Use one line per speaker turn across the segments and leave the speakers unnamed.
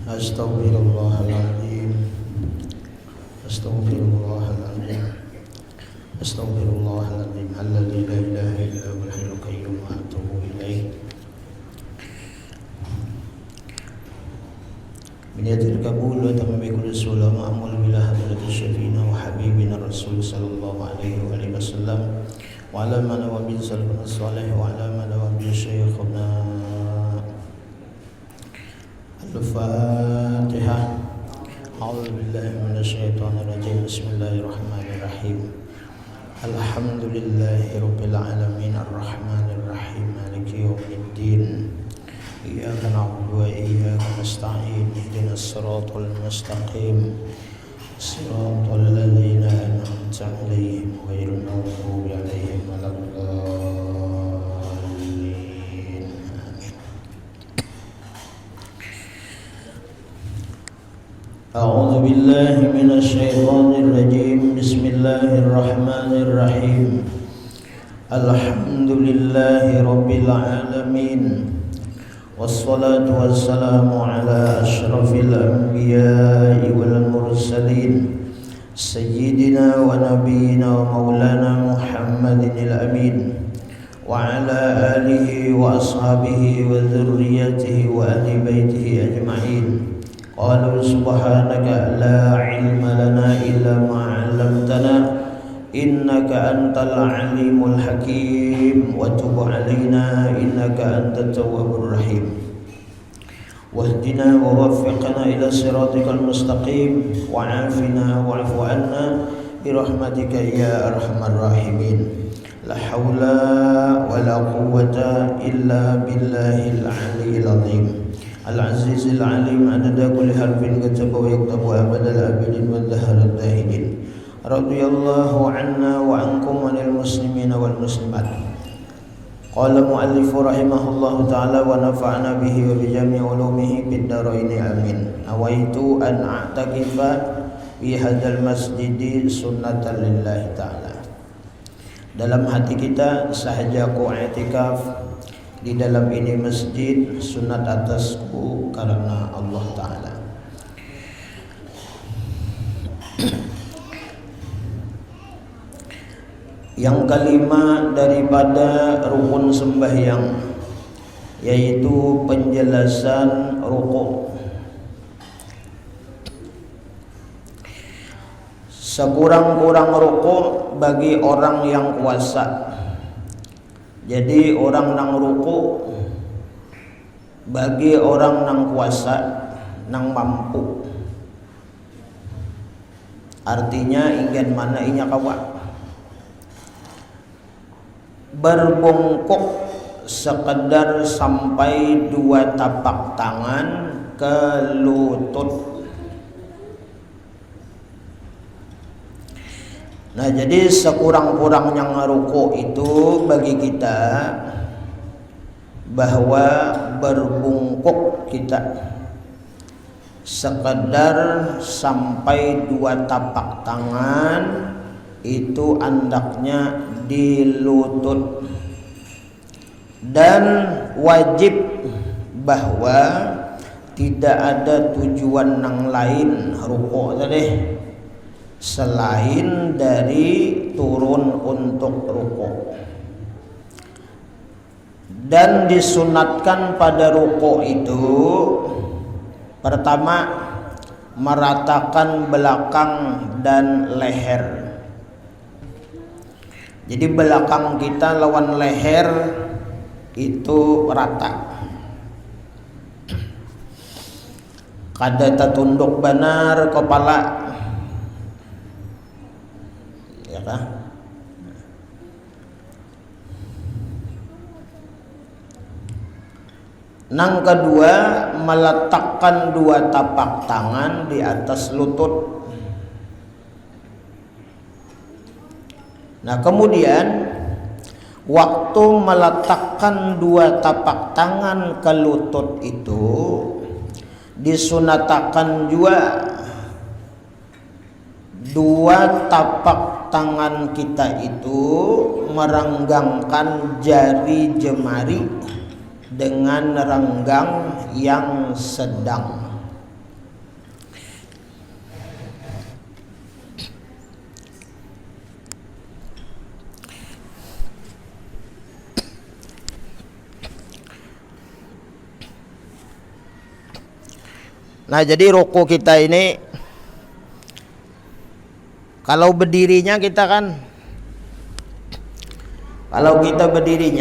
Astaghfirullahaladzim. Astaghfirullahaladzim. Astaghfirullahaladzim. Alladzi la ilaha illa huwal hayyul qayyum wa atubu ilaih. Biniyatil qabul wa tamami kulli sulam ma'amul bila hadratis syafina wa habibina rasul sallallahu alaihi wa alihi wasallam wa ala man wa bin sallallahu salih wa ala man wa bin syekhuna. Al-Fatihah. A'udzu billahi minasyaitonir rajim. Bismillahirrahmanirrahim. Alhamdulillahirabbil alamin arrahmanir rahim maliki yaumiddin. Iyyaka na'budu wa iyyaka nasta'in. Ihdinas siratal mustaqim. Siratal ladzina an'amta 'alaihim ghairil maghdubi 'alaihim waladdallin. A'udzu billahi minasy syaithanir rajim. Bismillahirrahmanirrahim. Alhamdulillahi rabbil alamin. Wassalatu wassalamu ala asyrafil anbiya'i wal mursalin sayyidina wa nabiyyina wa maulana Muhammadinil amin wa ala alihi wa ashabihi wa dzurriyyatihi wa ahli baitihi ajma'in. Qalu subhanaka la ilma lana illa ma 'allamtana innaka antal alimul hakim wa tub 'alaina innaka antat tawwabur rahim. Wahdina wa waffiqna ila siratikal mustaqim wa 'afina wa'fu 'anna bi rahmatika ya arhamar rahimin. La haula wa la quwwata illa billahil 'aliyyil 'azim. Al-Azizil Alim adada kulli harfin kataba wa yaktabu abadal abidin wa dhaharat dahidin. Radiyallahu anna wa ankum anil muslimina wal muslimat. Qala muallifu rahimahullahu ta'ala wa nafa'na bihi wa bijami ulumihi bid daraini amin. Nawaitu an a'takifa fi hadzal masjidi sunnatan lillahi ta'ala. Dalam hati kita sahaja ku i'tikaf di dalam ini masjid sunat atasku karena Allah Ta'ala. Yang kelima daripada rukun sembahyang, yaitu penjelasan rukuk. Sekurang-kurang rukuk bagi orang yang kuasa. Jadi orang nang ruku bagi orang nang kuasa, nang mampu. Artinya ingin mana inya kawa. Berbungkuk sekedar sampai 2 tapak tangan ke lutut. Nah, jadi sekurang-kurangnya ngeruku itu bagi kita bahwa berbungkuk kita sekedar sampai 2 tapak tangan itu andaknya di lutut, dan wajib bahwa tidak ada tujuan yang lain ruku tadi selain dari turun untuk ruku. Dan disunatkan pada ruku itu pertama meratakan belakang dan leher. Jadi belakang kita lawan leher itu rata. Kada tertunduk benar kepala, ya kan? Yang kedua, meletakkan 2 tapak tangan di atas lutut. Nah, kemudian waktu meletakkan 2 tapak tangan ke lutut itu disunatakan juga 2 tapak tangan kita itu merenggangkan jari jemari dengan renggang yang sedang. Nah, jadi ruku kita ini kalau berdirinya kita kan, kalau berdiri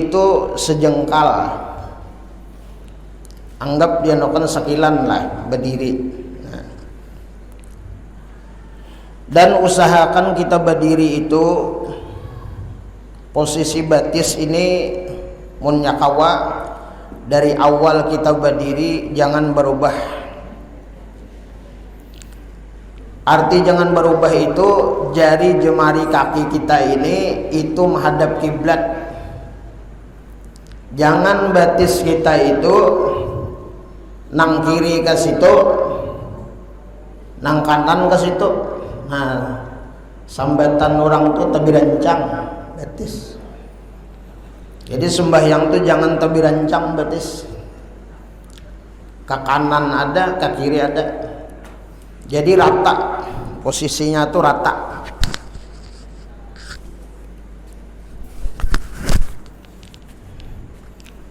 itu sejengkal, anggap dia noken sekilan lah berdiri. Nah, dan usahakan kita berdiri itu posisi batis ini munyakawa dari awal kita berdiri jangan berubah. Arti jangan berubah itu jari jemari kaki kita ini itu menghadap kiblat. Jangan batis kita itu nang kiri ke situ, nang kanan ke situ. Nah, sambatan orang tuh tapi rancang batis. Jadi sembahyang tuh jangan tapi rancang batis. Ke kanan ada, ke kiri ada. Jadi rata, posisinya tuh rata.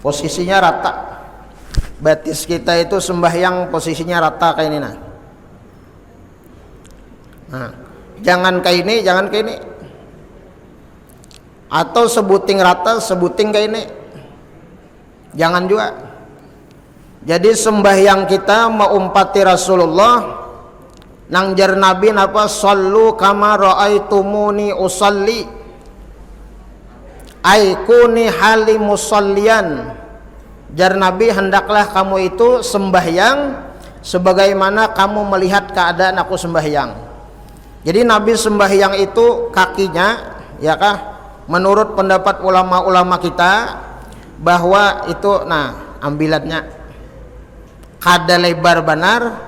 Posisinya rata. Batis kita itu sembahyang posisinya rata kayak ini. Nah, jangan kayak ini, jangan kayak ini. Atau sebuting rata, sebuting kayak ini. Jangan juga. Jadi sembahyang kita meumpati Rasulullah. Nang jar Nabi napa sallu kama raaitumuni usalli. Aikuni hali musallian. Jar Nabi hendaklah kamu itu sembahyang sebagaimana kamu melihat keadaan aku sembahyang. Jadi Nabi sembahyang itu kakinya, ya kah? Menurut pendapat ulama-ulama kita bahwa itu, nah ambilatnya kada lebar benar.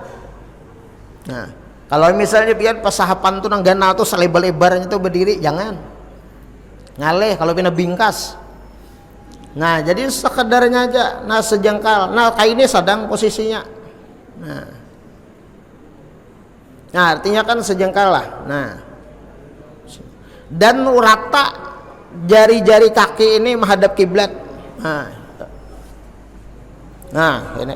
Nah, kalau misalnya biar pasahapan tuh nang ganal tuh selebar-lebarnya tuh berdiri, jangan ngaleh kalau pina bingkas. Nah, jadi sekedarnya aja, nah sejengkal. Nah, kayak ini sedang posisinya. Nah, artinya kan sejengkal lah. Nah, dan rata jari-jari kaki ini menghadap kiblat. Nah, ini.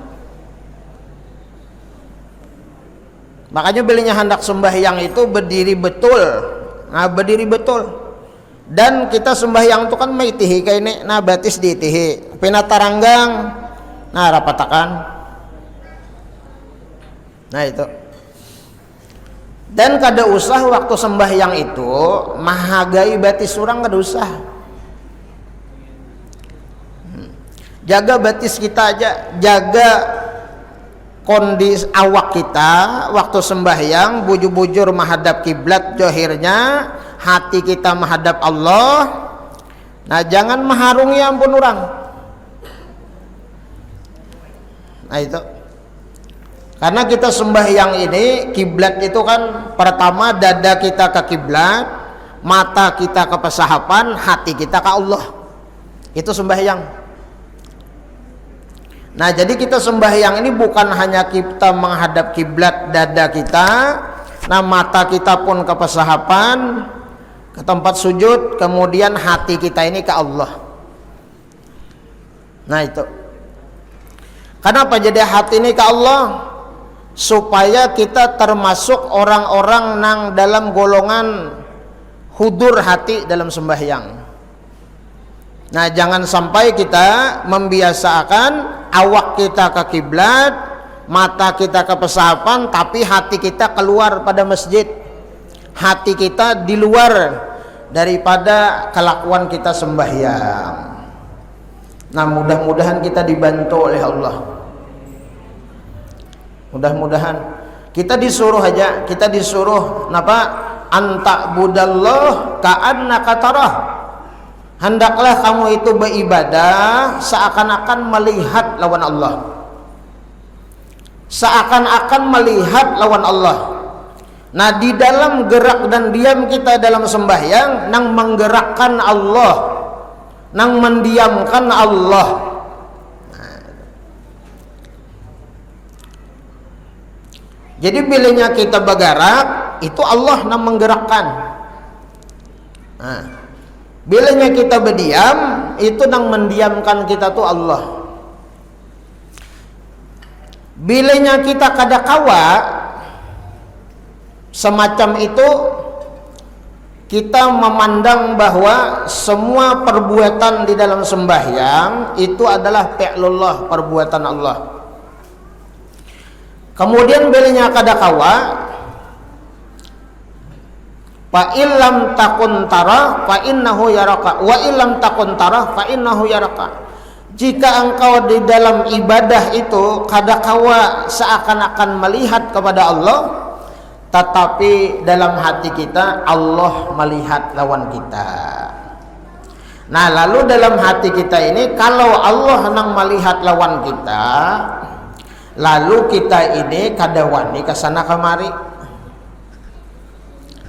Makanya belinya hendak sembahyang itu berdiri betul. Nah, berdiri betul. Dan kita sembahyang itu kan maitihi kayak ini. Nah, batis diitihi. Pina taranggang. Nah, rapatakan. Nah, itu. Dan kada usah waktu sembahyang itu mahagai batis surang, kada usah. Jaga batis kita aja, jaga kondisi awak kita waktu sembahyang, bujur-bujur menghadap kiblat johirnya, hati kita menghadap Allah. Nah, jangan mengharungi ampun orang. Nah, itu. Karena kita sembahyang ini kiblat itu kan pertama dada kita ke kiblat, mata kita ke pesahapan, hati kita ke Allah. Itu sembahyang. Nah, jadi kita sembahyang ini bukan hanya kita menghadap kiblat dada kita, nah mata kita pun ke pesahapan, ke tempat sujud, kemudian hati kita ini ke Allah. Nah, itu. Kenapa jadi hati ini ke Allah? Supaya kita termasuk orang-orang nang dalam golongan hudur hati dalam sembahyang. Nah, jangan sampai kita membiasakan awak kita ke kiblat, mata kita ke pesahapan, tapi hati kita keluar pada masjid. Hati kita di luar daripada kelakuan kita sembahyang. Nah, mudah-mudahan kita dibantu oleh Allah. Mudah-mudahan kita disuruh aja, kita disuruh napa? Anta budallah ka'annaka tarah. Hendaklah kamu itu beribadah seakan-akan melihat lawan Allah. Seakan-akan melihat lawan Allah. Nah, di dalam gerak dan diam kita dalam sembahyang nang menggerakkan Allah, nang mendiamkan Allah. Jadi bilanya kita bergerak, itu Allah yang menggerakkan. Nah, bilanya kita berdiam, itu yang mendiamkan kita tuh Allah. Bilanya kita kada kawa semacam itu, kita memandang bahwa semua perbuatan di dalam sembahyang itu adalah fi'lullah, perbuatan Allah. Kemudian bilanya kada kawa, fa illam takun tara fa innahu yaraka wa illam takun tara fa innahu yaraka. Jika engkau di dalam ibadah itu kada kawa seakan-akan melihat kepada Allah, tetapi dalam hati kita Allah melihat lawan kita. Nah, lalu dalam hati kita ini, kalau Allah nang melihat lawan kita, lalu kita ini kada wani kesana kemari,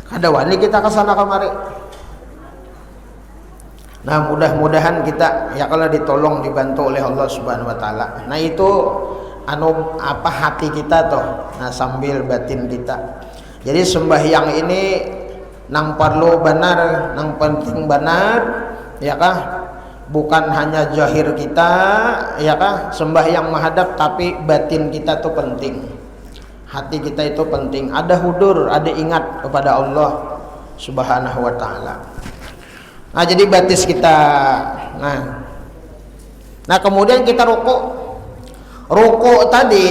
kada wani kita kesana kemari. Nah, mudah-mudahan kita ya kalau ditolong dibantu oleh Allah Subhanahu wa taala. Nah, itu hati kita toh. Nah, sambil batin kita. Jadi sembahyang ini nang perlu benar, nang penting benar, ya kah? Bukan hanya zahir kita, ya kah? Sembahyang menghadap, tapi batin kita tuh penting. Hati kita itu penting. Ada hudur, ada ingat kepada Allah Subhanahu wa taala. Nah, jadi batis kita. Nah kemudian kita ruku tadi,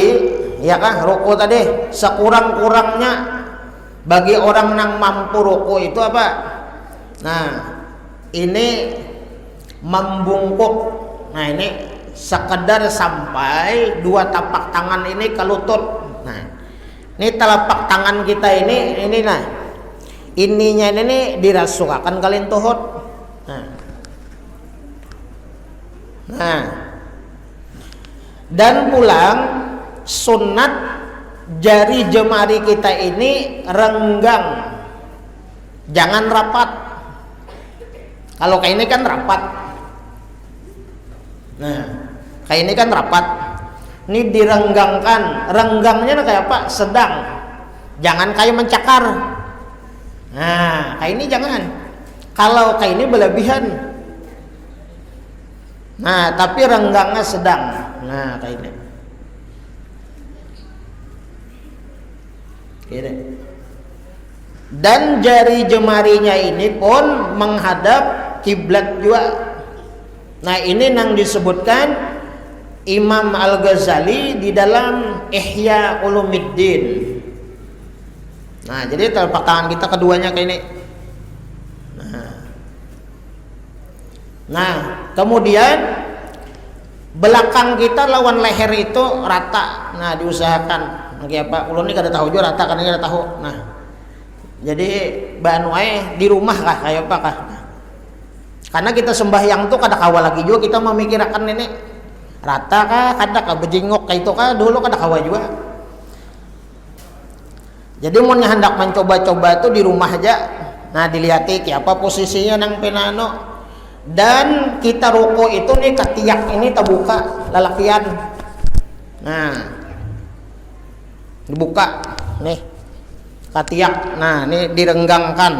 ya kah? Ruku tadi sekurang-kurangnya bagi orang yang mampu ruku itu apa? Nah, ini membungkuk. Nah, ini sekedar sampai dua tapak tangan ini ke lutut. Nah, ini telapak tangan kita ini nah, ininya ini dirasukakan kalian tuhut. Nah, dan pulang sunat jari jemari kita ini renggang, jangan rapat. Kalau kayak ini kan rapat. Nah, kayak ini kan rapat. Ini direnggangkan. Renggangnya kayak apa? Sedang. Jangan kayak mencakar. Nah, kayak ini jangan. Kalau kayak ini berlebihan. Nah, tapi renggangnya sedang. Nah, kayak ini. Gini. Dan jari jemarinya ini pun menghadap kiblat juga. Nah, ini yang disebutkan Imam Al-Ghazali di dalam Ihya Ulumuddin. Nah, jadi telapak tangan kita keduanya kayak ini. Nah, kemudian belakang kita lawan leher itu rata. Nah, diusahakan. Kayak apa? Ulun ini kada tahu juga rata, kan ini kada tahu. Nah, jadi bahan wae di rumah kah kayak apa kah? Nah, karena kita sembahyang tuh kada kawa lagi juga kita memikirkan ini rata kah, kada kah bejengok kayak itu kah, dulu kada kawa juga. Jadi mau hendak mencoba-coba tuh di rumah aja. Nah, dilihati kayak apa posisinya nang penano. Dan kita ruku itu nih ketiak ini terbuka lalakian. Nah, dibuka nih ketiak. Nah, ini direnggangkan.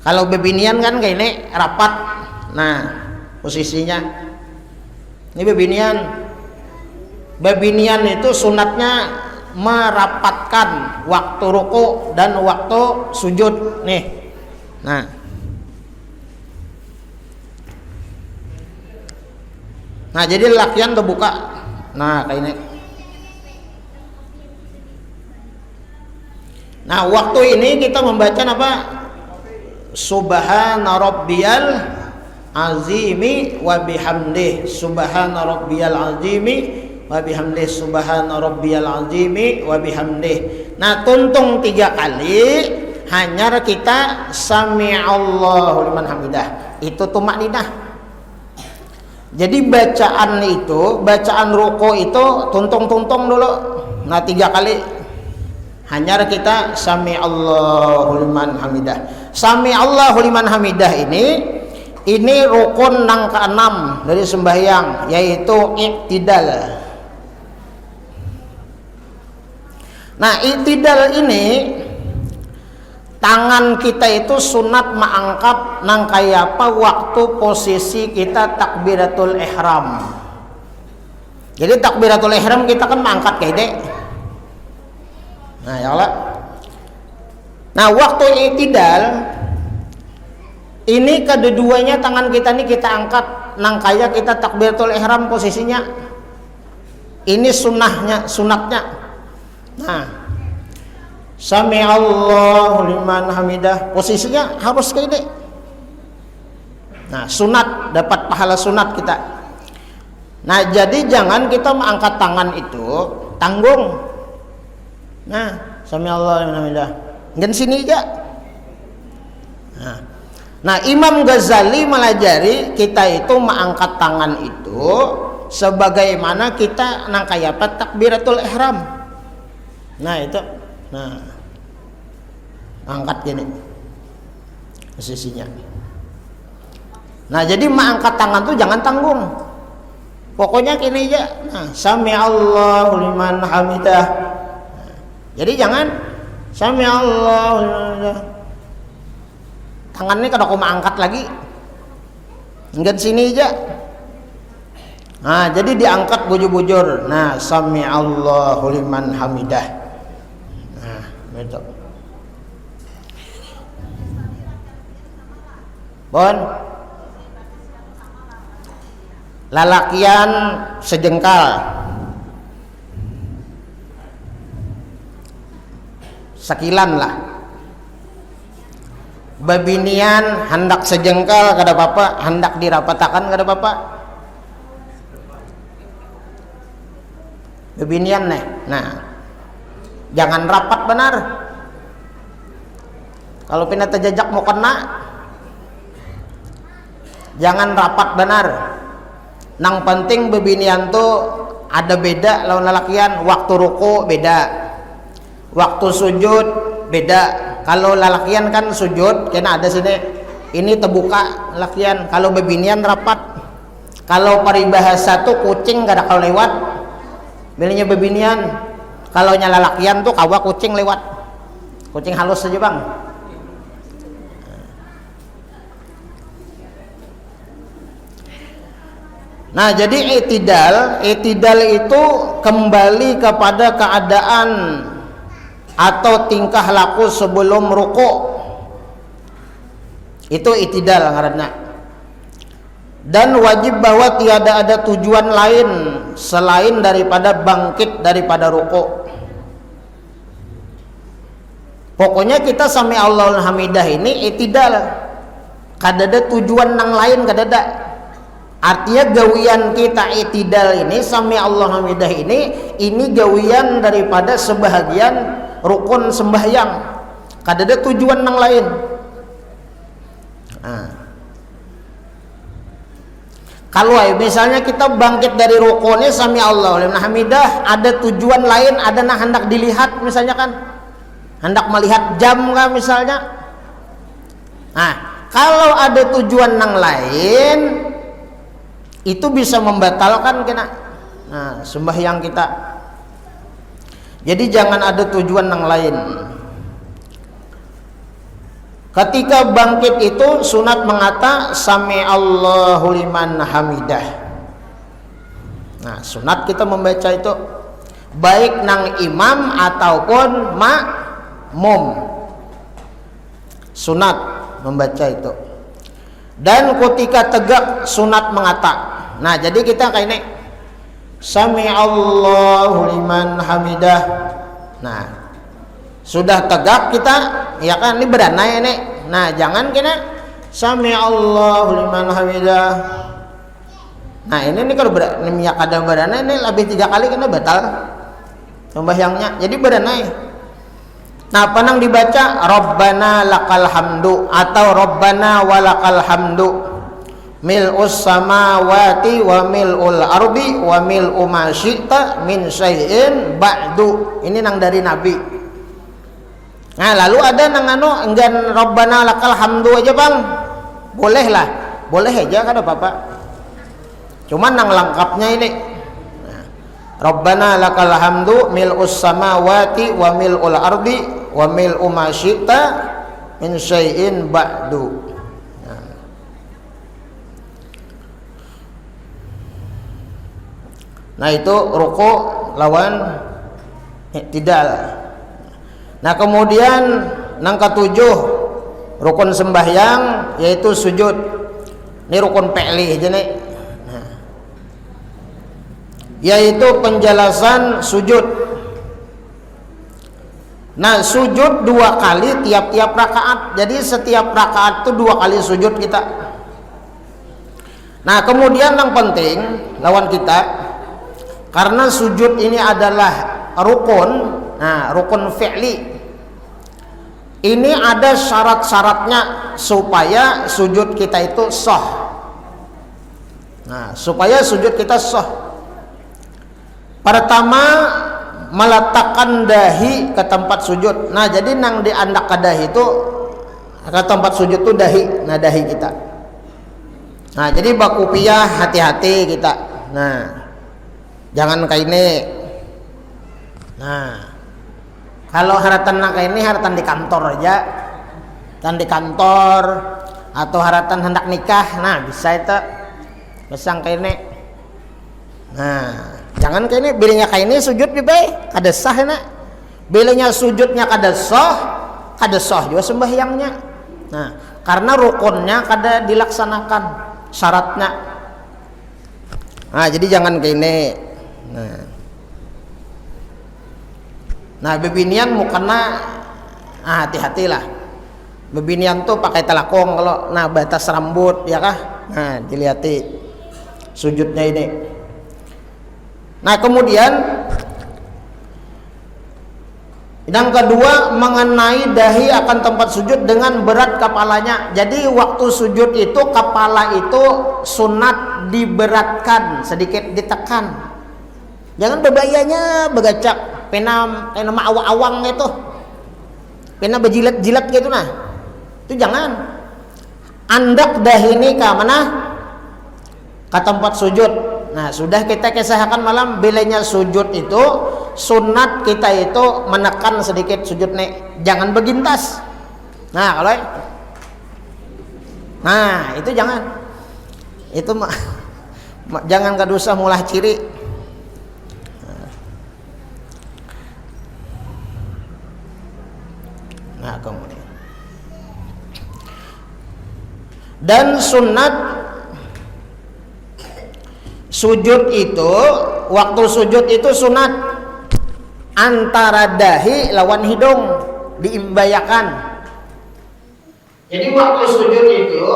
Kalau bebinian kan kayak ini rapat. Nah, posisinya ini bebinian. Bebinian itu sunatnya merapatkan waktu ruku dan waktu sujud nih. Nah, jadi lakian terbuka. Nah, kayak ini. Nah, waktu ini kita membaca apa? Subhana rabbiyal azimi wa bihamdih. Subhana rabbiyal azimi wa bihamdih. Subhana rabbiyal azimi wa bihamdih. Nah, tuntung 3 kali, hanya kita sami'allahu liman hamidah. Itu tumakninah. Jadi bacaan ruku itu tuntung-tuntung dulu. Nah, 3 kali. Hanya kita sami'allahu liman hamidah. Sami'allahu liman hamidah ini rukun yang ke-6 dari sembahyang, yaitu i'tidal. Nah, i'tidal ini tangan kita itu sunat mengangkat nang kayak apa waktu posisi kita takbiratul ihram. Jadi takbiratul ihram kita kan mengangkat kayak dek. Nah, ya Allah. Nah, waktu i'tidal ini kedua-duanya tangan kita ini kita angkat, nang kaya kita takbiratul ihram posisinya. Ini sunatnya. Nah, sami Allahu liman hamidah, posisinya harus kayak ini. Nah, sunat, dapat pahala sunat kita. Nah, jadi jangan kita mengangkat tangan itu tanggung. Nah, sami Allahu liman hamidah, dan sini aja. Nah, Imam Ghazali melajari kita itu mengangkat tangan itu sebagaimana kita nangkayapat takbiratul ihram. Nah, itu. Nah, angkat gini posisinya. Nah, jadi mengangkat tangan tuh jangan tanggung. Pokoknya gini aja. Nah, sami Allahu liman hamidah. Nah, jadi jangan sami Allahu liman hamidah. Tangan ini kalau aku angkat lagi, enggak sini aja. Nah, jadi diangkat bujur-bujur. Nah, sami Allahu liman hamidah. Nah, betul. Bon, lalakian sejengkal, sekilan lah. Babinian hendak sejengkal kada apa-apa, hendak dirapatakan kada apa-apa. Babinian nih. Nah, jangan rapat benar. Kalau pindah terjejak mau kena, jangan rapat benar. Nang penting babinian tuh ada beda lawan lalakian. Waktu ruku beda, waktu sujud beda. Kalau lalakian kan sujud, kena ada sini. Ini terbuka lalakian. Kalau babinian rapat. Kalau paribahasa tuh kucing gak ada kalau lewat. Bilangnya babinian. Kalau lalakian tuh kawa kucing lewat. Kucing halus saja bang. Nah, jadi i'tidal itu kembali kepada keadaan atau tingkah laku sebelum ruku. Itu i'tidal ngaranna. Dan wajib bahwa tiada ada tujuan lain selain daripada bangkit daripada ruku. Pokoknya kita sami Allahul hamidah ini i'tidal. Kada ada tujuan nang lain, kada ada. Artinya gawian kita i'tidal ini sami Allahul hamidah ini gawian daripada sebahagian rukun sembahyang. Kada ada tujuan nang lain. Nah, kalau misalnya kita bangkit dari rukunnya sami Allahu liman hamidah, ada tujuan lain, ada nah hendak dilihat misalnya kan, hendak melihat jam kan misalnya. Nah, kalau ada tujuan nang lain itu bisa membatalkan kena sembahyang kita. Jadi jangan ada tujuan yang lain. Ketika bangkit itu sunat mengata sami Allahu liman hamidah. Nah, sunat kita membaca itu baik nang imam ataupun makmum. Sunat membaca itu. Dan ketika tegak sunat mengata. Nah, jadi kita kayak ini sami Allahu liman hamidah. Nah, sudah tegak kita, ya kan, ini beranai ini. Nah, jangan kena sami Allahu liman hamidah. Nah, ini kalau minyak ada beranai ini lebih 3 kali kena batal sembahyangnya. Jadi beranai. Nah, panang dibaca Rabbana lakal hamdu atau Rabbana walakal hamdu. Mil'us samawati wa mil'ul ardi wa mil'u ma syi'ta min syai'in ba'du. Ini nang dari Nabi. Nah, lalu ada nang enggan Rabbana lakal hamdu aja bang. Boleh lah, boleh aja kan apa-apa. Cuman nang lengkapnya ini Rabbana lakal hamdu mil'us samawati wa mil'ul ardi wa mil'u ma syi'ta min syai'in ba'du. Nah itu ruku lawan i'tidal. Nah kemudian nang ketujuh rukun sembahyang yaitu sujud. Ini rukun fi'li aja nih. Nah, yaitu penjelasan sujud. Nah sujud 2 kali tiap-tiap rakaat. Jadi setiap rakaat itu 2 kali sujud kita. Nah kemudian yang penting lawan kita, karena sujud ini adalah rukun. Nah rukun fi'li ini ada syarat-syaratnya supaya sujud kita itu sah. Nah supaya sujud kita sah, pertama meletakkan dahi ke tempat sujud. Nah jadi nang diandak ke dahi itu ke tempat sujud itu dahi. Nah dahi kita. Nah jadi bakupiyah hati-hati kita. Nah jangan kayak ini. Nah kalau haratan nak kayak ini haratan di kantor aja, dan di kantor atau haratan hendak nikah. Nah bisa itu besang kayak ini. Nah jangan kayak ini, bilanya kayak ini sujud baik kada sah enak. Bilanya sujudnya kada sah juga sembahyangnya. Nah karena rukunnya kada dilaksanakan syaratnya. Nah jadi jangan kayak ini. Nah bebinian mukena hati-hatilah. Bebinian tuh pakai telakong kalau batas rambut ya kah. Nah dilihati sujudnya ini. Nah kemudian yang kedua mengenai dahi akan tempat sujud dengan berat kepalanya. Jadi waktu sujud itu kepala itu sunat diberatkan, sedikit ditekan. Jangan bebayanya begacak, pena awang-awang itu, pena berjilat-jilat gitu nah. Itu jangan. Andak dahi ini ke mana? Ke tempat sujud. Nah sudah kita kisahkan malam bilanya sujud itu sunat kita itu menekan sedikit sujud nek, jangan begintas. Nah kalau itu jangan, itu jangan kadusa mulah ciri. Nah kemudian dan sunat sujud itu, waktu sujud itu sunat antara dahi lawan hidung diimbayakan. Jadi waktu sujud itu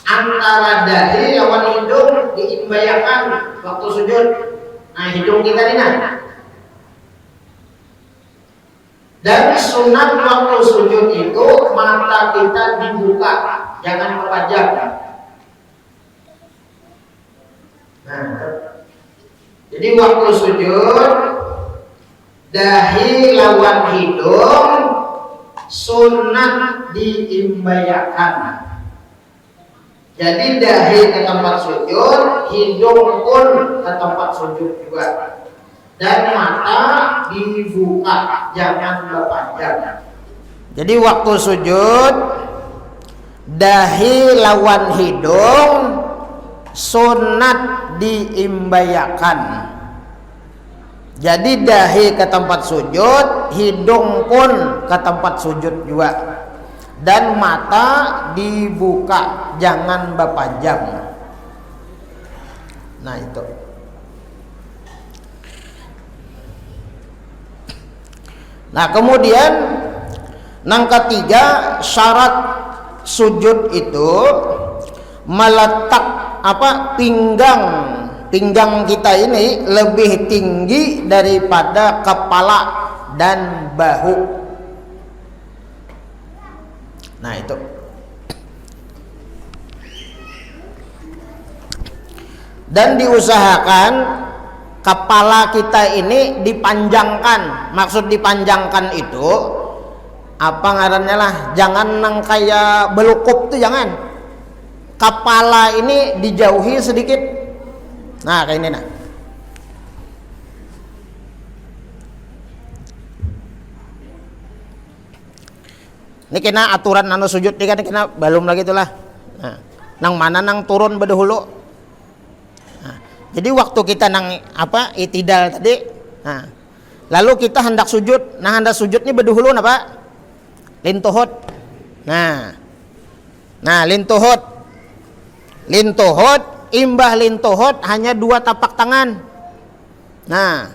antara dahi lawan hidung diimbayakan waktu sujud. Nah hidung kita ini dan sunat waktu sujud itu mata kita dibuka, jangan kepajak. Nah, jadi waktu sujud dahi lawan hidung sunat diimbayakan. Jadi dahi ke tempat sujud, hidung pun ke tempat sujud juga, dan mata dibuka, jangan berpanjang. Jadi waktu sujud dahi lawan hidung sunat diimbayakan. Jadi dahi ke tempat sujud, hidung pun ke tempat sujud juga, dan mata dibuka, jangan berpanjang. Nah itu. Nah kemudian yang ketiga syarat sujud itu meletak pinggang kita ini lebih tinggi daripada kepala dan bahu. Nah itu. Dan diusahakan kepala kita ini dipanjangkan. Maksud dipanjangkan itu apa ngarannya lah, jangan nang kayak belukup tuh, jangan. Kepala ini dijauhi sedikit. Nah kayak ini nah. Ini kena aturan anu sujud ini kan kena belum lagi itulah. Nah, nang mana nang turun bedahulu. Nah,
Jadi waktu kita nang itidal tadi, nah, lalu kita hendak sujud. Nah, hendak sujud ini berduhulun apa? Lintuhut. Nah, lintuhut. Imbah lintuhut hanya 2 tapak tangan. Nah,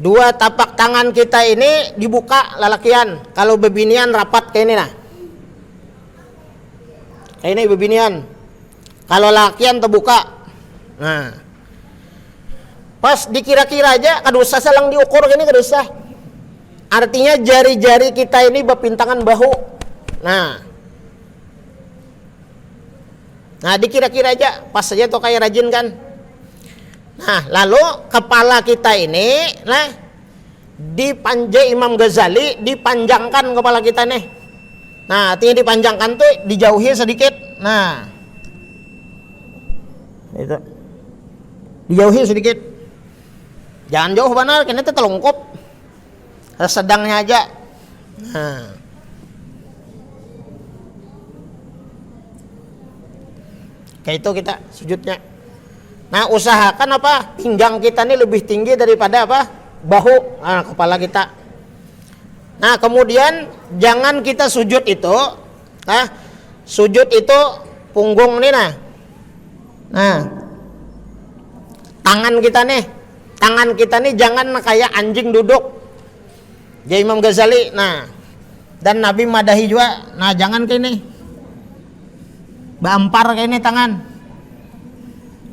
2 tapak tangan kita ini dibuka lalakian. Kalau bebinian rapat kayak ini nah. Kayak ini bebinian. Kalau lalakian terbuka. Nah, pas dikira-kira aja kadusa salang diukur gini kadusa. Artinya jari-jari kita ini berpintangan bahu. Nah, dikira-kira aja pas saja tuh kayak rajin kan. Nah, lalu kepala kita ini dipanjai Imam Ghazali, dipanjangkan kepala kita nih. Nah, artinya dipanjangkan tuh dijauhi sedikit. Nah, itu dijauhi sedikit. Jangan jauh benar, kena itu telungkup. Sedangnya aja. Nah, kayak itu kita sujudnya. Nah, usahakan pinggang kita ini lebih tinggi daripada bahu, kepala kita. Nah, kemudian jangan kita sujud itu, sujud itu punggung nih nah, tangan kita nih jangan kayak anjing duduk. Jadi Imam Ghazali, dan Nabi madahi juga, jangan kayak ini, bampar kayak ini tangan.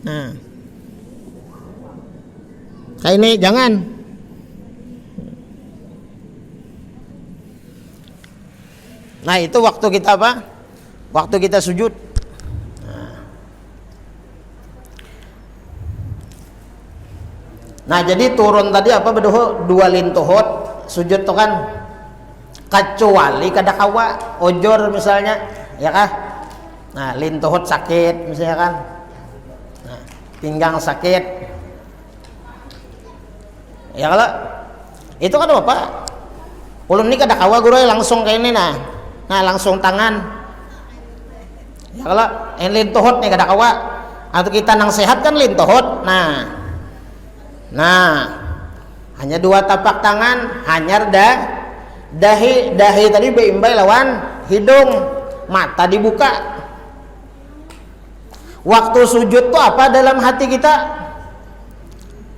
Nah, kayak ini jangan. Nah, itu waktu kita waktu kita sujud. Nah, jadi turun tadi beduh 2 lintuhut sujud tuh kan, kecuali kada kawa ojor misalnya, ya kah? Nah, lintuhut sakit misalnya kan, pinggang sakit, ya kalau itu kan ulun ini kada kawa guru langsung kayak ini nah langsung tangan, ya kalau lintuhut nih kada kawa, atau kita nang sehat kan lintuhut. Nah, hanya 2 tapak tangan, hanyar dahi tadi beimbai lawan hidung, mata dibuka. Waktu sujud tuh dalam hati kita?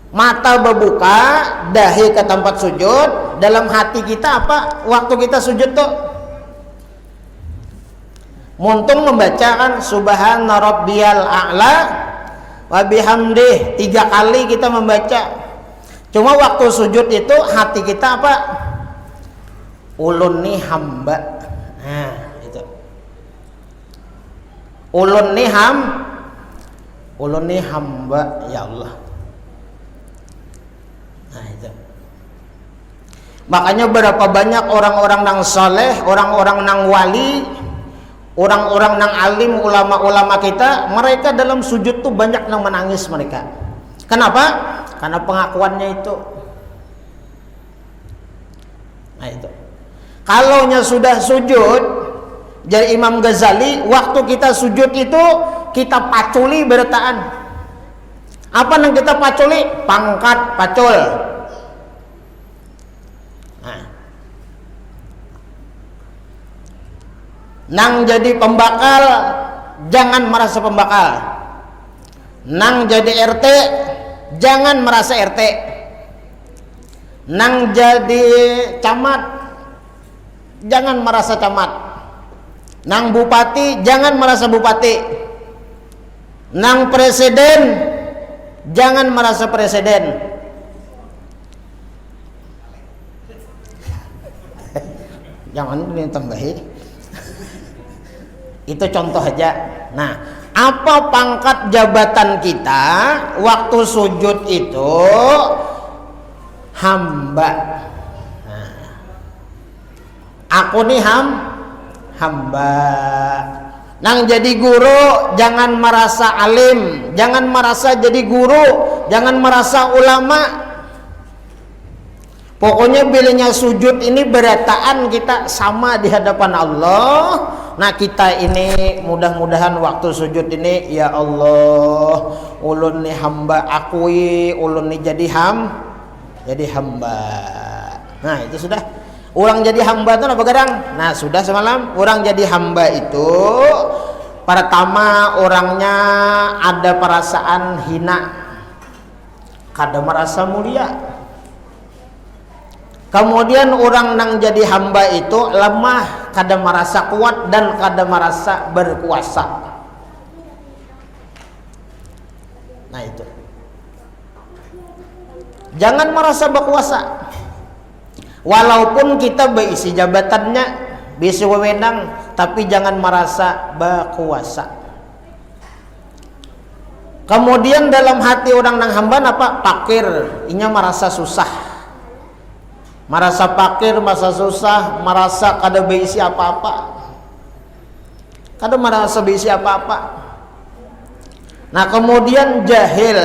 Mata berbuka, dahi ke tempat sujud, dalam hati kita waktu kita sujud tuh? Muntung membaca kan subhana rabbiyal a'la wa bihamdih 3 kali kita membaca. Cuma waktu sujud itu hati kita ulun nih hamba. Nah, itu. Ulun nih hamba ya Allah. Nah, itu. Makanya berapa banyak orang-orang nang saleh, orang-orang nang wali, orang-orang nang alim, ulama-ulama kita, mereka dalam sujud tuh banyak yang menangis mereka. Kenapa? Karena pengakuannya itu. Nah, itu. Kalaunya sudah sujud, jadi Imam Ghazali, waktu kita sujud itu kita paculi bertaan. Apa yang kita paculi? Pangkat pacul. Nang jadi pembakal, jangan merasa pembakal. Nang jadi RT, jangan merasa RT. Nang jadi camat, jangan merasa camat. Nang bupati, jangan merasa bupati. Nang presiden, jangan merasa presiden. Jangan ditambahi. Itu contoh aja. Nah, apa pangkat jabatan kita waktu sujud itu? Hamba. Nah, aku nih hamba. Nang jadi guru jangan merasa alim, jangan merasa jadi guru, jangan merasa ulama. Pokoknya bilanya sujud ini berataan kita sama di hadapan Allah. Nah kita ini mudah-mudahan waktu sujud ini, ya Allah, ulun nih hamba akui, ulun nih jadi hamba. Nah itu sudah. Orang jadi hamba itu apa garang? Nah sudah semalam. Orang jadi hamba itu pertama orangnya ada perasaan hina, kada merasa mulia. Kemudian orang nang jadi hamba itu lemah, kada merasa kuat dan kada merasa berkuasa. Nah itu. Jangan merasa berkuasa. Walaupun kita berisi jabatannya, berisi wewenang, tapi jangan merasa berkuasa. Kemudian dalam hati orang nang hamba apa? Pakir, inya merasa susah. Merasa pakir, merasa susah, merasa kada berisi apa-apa. Kada merasa berisi apa-apa. Nah kemudian jahil.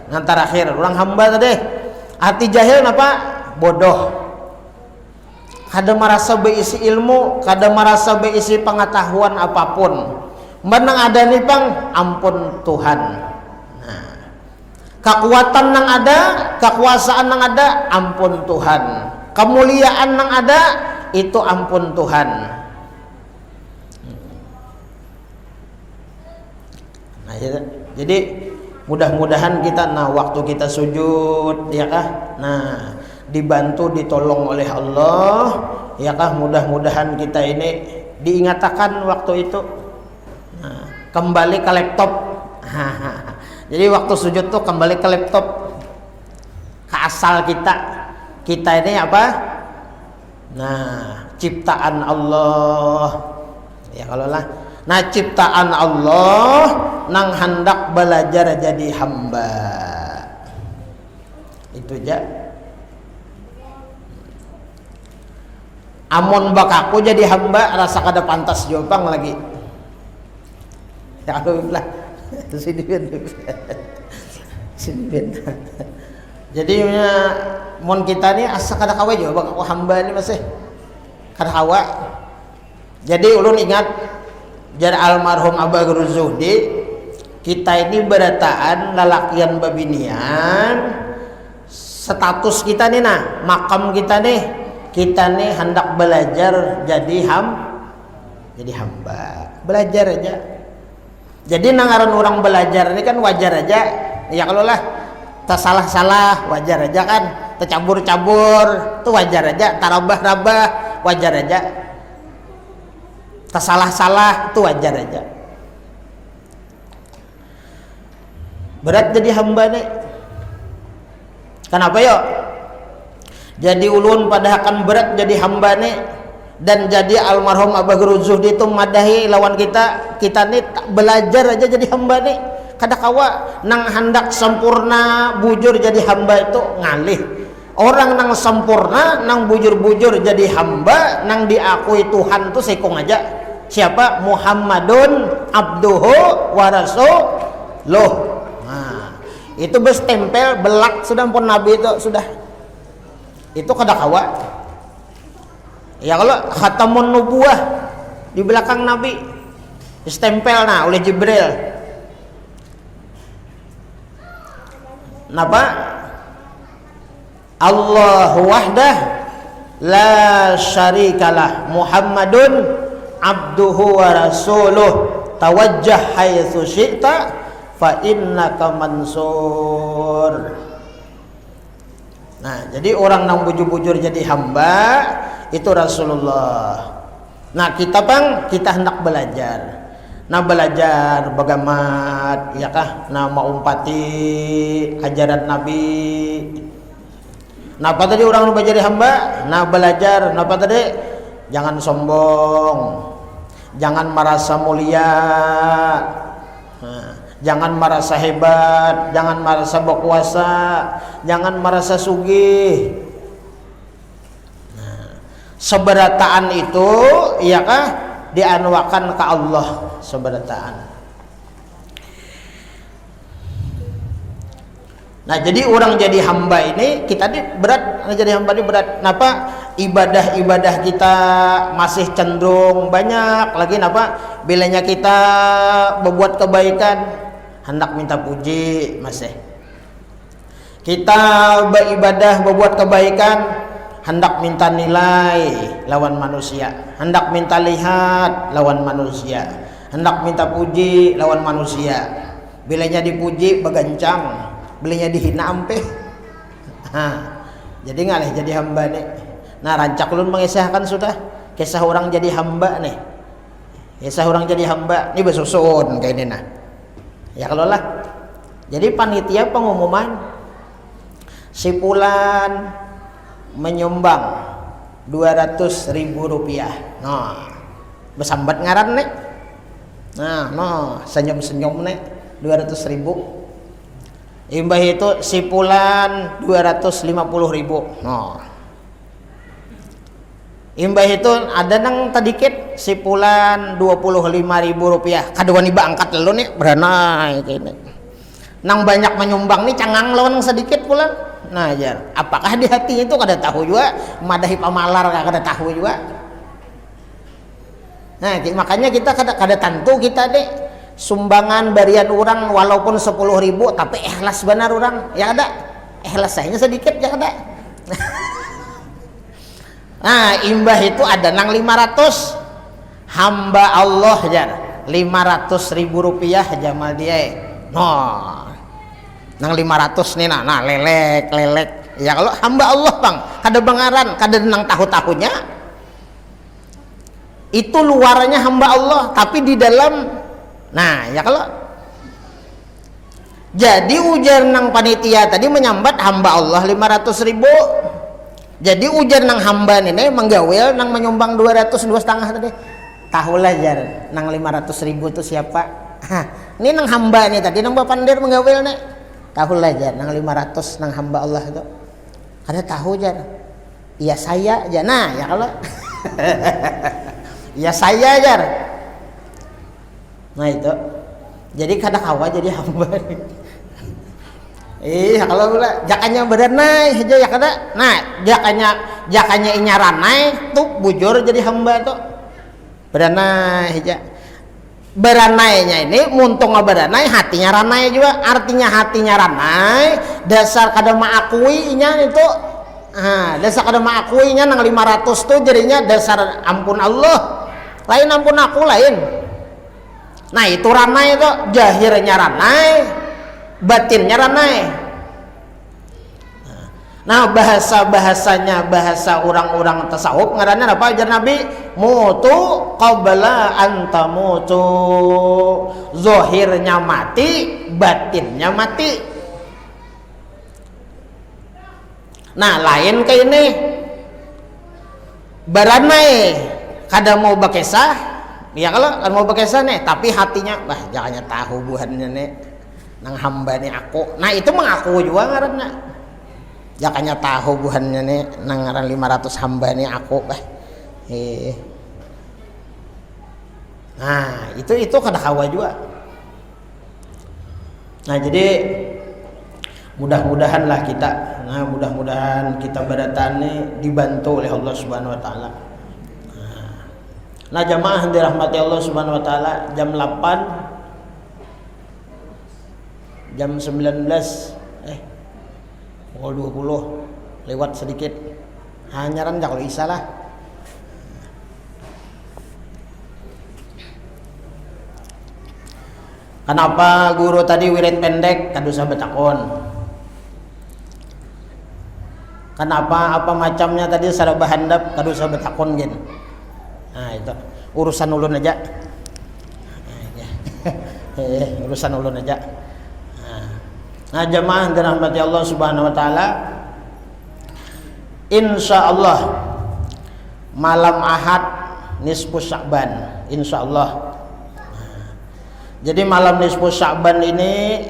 Nah terakhir orang hamba tadi. Hati jahil apa? Bodoh. Kada merasa berisi ilmu, kada merasa berisi pengetahuan apapun. Menang ada nih pang, ampun Tuhan. Nah, kekuatan nang ada, kekuasaan nang ada, ampun Tuhan. Kemuliaan nang ada, itu ampun Tuhan. Nah, jadi mudah-mudahan kita, nah waktu kita sujud, ya kah? Nah, dibantu, ditolong oleh Allah, ya kah? Mudah-mudahan kita ini diingatkan waktu itu. Nah, kembali ke laptop. Jadi waktu sujud tuh kembali ke laptop, ke asal kita. Kita ini apa? Nah, ciptaan Allah. Ya kalau lah. Nah, ciptaan Allah nang hendak belajar jadi hamba. Itu aja. Amun bakaku jadi hamba rasa kada pantas jopang lagi. Ya Allah. Sini Jadi mun kita ni asa kada kawa jo bang aku hamba ni masih kada kawa. Jadi ulun ingat jar almarhum Abah Guru Zuhdi, kita ini berataan lalakian babinian, status kita ni nah, makam kita nih hendak belajar jadi hamba. Belajar aja. Jadi nangaran orang belajar ini kan wajar aja. Ya kalau lah salah-salah wajar aja kan, tercabur-cabur itu wajar aja, tarabah-rabah wajar aja, tersalah-salah itu wajar aja. Berat jadi hamba nih. Kenapa yuk? Jadi ulun pada akan berat jadi hamba nih. Dan jadi almarhum Abah Guru Zuhdi itu madahi lawan kita nih belajar aja jadi hamba nih. Kada kawa nang hendak sempurna bujur jadi hamba itu ngalih. Orang nang sempurna nang bujur-bujur jadi hamba nang diakui Tuhan tuh sekong aja. Siapa? Muhammadun abduhu wa rasuluh. Nah, itu bestempel belak sudah pun nabi itu sudah. Itu kada kawa. Ya kalau khatamun nubuwah di belakang nabi stempel nah oleh Jibril. Napa? Allahu wahdah la syarikalah Muhammadun abduhu wa rasuluh tawajjah haitsu syi'ta fa innaka mansur. Nah, jadi orang yang bujur-bujur jadi hamba itu Rasulullah. Nah, kita hendak belajar. Nah, belajar bagaimana ya kah? Nah, mengumpati ajaran Nabi. Nah, apa tadi orang belajar jadi hamba? Nah, belajar apa tadi? Jangan sombong. Jangan merasa mulia. Nah, jangan merasa hebat, jangan merasa berkuasa, jangan merasa sugih. Nah, seberataan itu ya kah dianwakan ke Allah seberataan. Nah, jadi orang jadi hamba ini kita berat, jadi hamba ini berat. Kenapa? Ibadah-ibadah kita masih cenderung banyak lagi. Kenapa? Bilanya kita berbuat kebaikan hendak minta puji masih. Kita beribadah berbuat kebaikan hendak minta nilai lawan manusia, hendak minta lihat lawan manusia, hendak minta puji lawan manusia. Bilanya dipuji begancang, belinya dihina ampe. Jadi ngalih jadi hamba nih. Nah, rancak ulun mengisahkan sudah kisah orang jadi hamba nih. Kisah orang jadi hamba ini besusun kayak ini nah. Ya kalau lah. Jadi panitia pengumuman si fulan menyumbang 200.000 rupiah. Nah, besambat ngaran nih. Nah, senyum-senyum nih 200.000. Imbah itu si fulan 250.000. Nah, imbah itu ada nang tadikit si fulan 25.000 rupiah. Kaduan iba angkat lalu nih beranai kayak ini. Nang banyak menyumbang nih cangang lawan nang sedikit pula. Nah, jar, apakah di hatinya itu kada tahu juga madahi pamalar kada tahu juga. Nah, makanya kita kada tentu kita deh sumbangan barian orang walaupun 10.000 tapi ikhlas benar orang ya ada ikhlas saya sedikit ya ada. Nah, imbah itu ada nang 500 hamba Allah jar 500.000 rupiah jamal dia. Nah, nang 500 nih nah lelek ya kalau hamba Allah bang kada bangaran kada nang tahu-tahunya itu luarnya hamba Allah tapi di dalam. Nah, ya kalau jadi ujar nang panitia tadi menyambat hamba Allah 500.000. Jadi ujar nang hamba ini menggawel nang menyumbang 202,5 tadi. Tahulah jar nang 500.000 itu siapa? Ini nang hamba ini tadi nang bapandir menggawel nih. Tahulah jar nang 500 nang hamba Allah itu. Kada tahu jar. Iya saya aja. Nah, ya kalau iya saya jar. Nah itu jadi kada kawa jadi hamba. Kalau pula jakanya beranai aja ya kada. Nah jakanya inyaranai tuh bujur jadi hamba tuh beranai aja. Beranainya ini muntung beranai hatinya ranai juga. Artinya hatinya ranai dasar kada maakuinya itu. Dasar kada maakuinya nang 500 tuh jadinya dasar ampun Allah. Lain ampun aku lain. Nah itu ranai itu jahirnya ranai, batinnya ranai. Nah bahasanya bahasa orang-orang tasawuf ngaranna apa ajar Nabi mutu qabla anta mutu. Zahirnya mati, batinnya mati. Nah lain kayak ini baranai kada mau bakesah. Ya kalau kan mau berkesah nih, tapi hatinya, jangannya tahu buhannya nih, nang hamba nih aku. Nah itu mengaku juga ngaranna. Jangannya tahu buhannya nih, nang ngaran 500 hamba nih aku, Nah itu kada kawa juga. Nah jadi mudah-mudahan lah kita, mudah-mudahan kita beratannya dibantu oleh Allah Subhanahu Wa Taala. Nah jamaah yang dirahmati Allah Subhanahu Wa Taala jam 8 jam 19 pukul 20 lewat sedikit hanya rendah kalau isa lah. Kenapa guru tadi wirid pendek kada usah betakon? Kenapa apa macamnya tadi sareng bahandap kada usah betakon gen? Nah itu urusan ulun aja. Urusan ulun aja. Nah jamaah dirahmati Allah Subhanahu Wa Taala, insyaallah malam Ahad nisfu Sya'ban insyaallah. Jadi malam nisfu Sya'ban ini